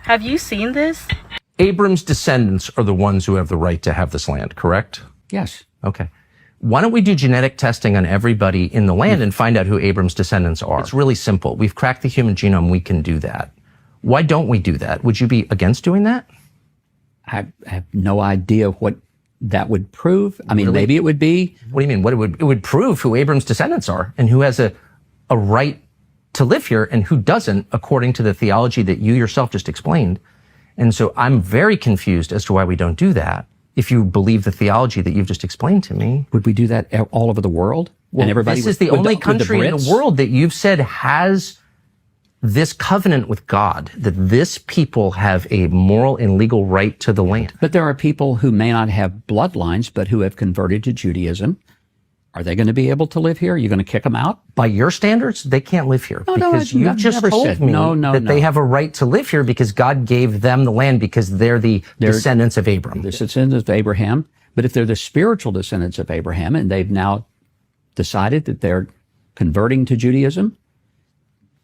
Have you seen this? Abram's descendants are the ones who have the right to have this land, correct? Yes. Okay. Why don't we do genetic testing on everybody in the land and find out who Abram's descendants are? It's really simple. We've cracked the human genome. We can do that. Why don't we do that? Would you be against doing that? I have no idea what that would prove. I mean, maybe it would be. What do you mean? It would prove who Abram's descendants are and who has a right to live here and who doesn't, according to the theology that you yourself just explained. And so I'm very confused as to why we don't do that. If you believe the theology that you've just explained to me. Would we do that all over the world? Well, and everybody this is the only country in the world that you've said has this covenant with God, that this people have a moral and legal right to the land. But there are people who may not have bloodlines, but who have converted to Judaism. Are they going to be able to live here? Are you going to kick them out? By your standards, they can't live here. Because you just told me that they have a right to live here because God gave them the land because they're the descendants of Abram. The descendants of Abraham. But if they're the spiritual descendants of Abraham and they've now decided that they're converting to Judaism,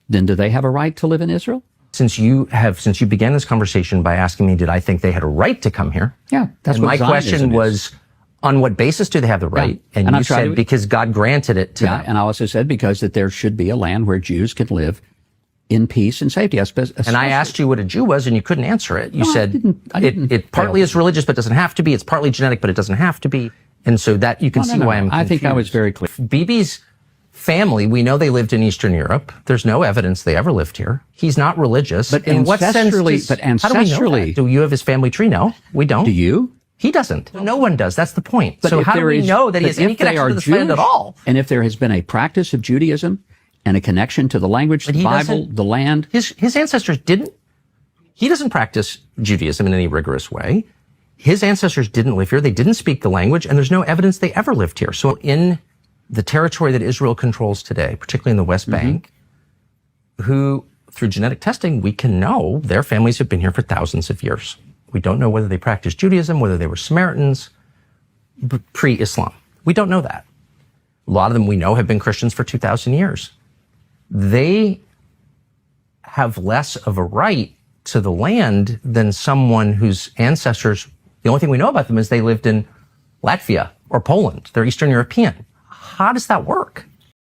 then do they have a right to live in Israel? Since you began this conversation by asking me, did I think they had a right to come here? Yeah, that's and what my question Zionism was, is. On what basis do they have the right? Yeah. And you said because God granted it to them. And I also said because that there should be a land where Jews can live in peace and safety. And I asked you what a Jew was, and you couldn't answer it. You said it partly is religious, but doesn't have to be. It's partly genetic, but it doesn't have to be. And so that you can see why I'm confused. I think I was very clear. Bibi's family, we know they lived in Eastern Europe. There's no evidence they ever lived here. He's not religious. But in what sense? How do we know that? Do you have his family tree? No, we don't. Do you? He doesn't. No one does. That's the point. But so how do we know that he has any connection to this land at all? And if there has been a practice of Judaism and a connection to the language, the Bible, the land. His ancestors didn't. He doesn't practice Judaism in any rigorous way. His ancestors didn't live here. They didn't speak the language, and there's no evidence they ever lived here. So in the territory that Israel controls today, particularly in the West Bank, who, through genetic testing, we can know their families have been here for thousands of years. We don't know whether they practiced Judaism, whether they were Samaritans, pre-Islam. We don't know that. A lot of them we know have been Christians for 2,000 years. They have less of a right to the land than someone whose ancestors, the only thing we know about them is they lived in Latvia or Poland. They're Eastern European. How does that work?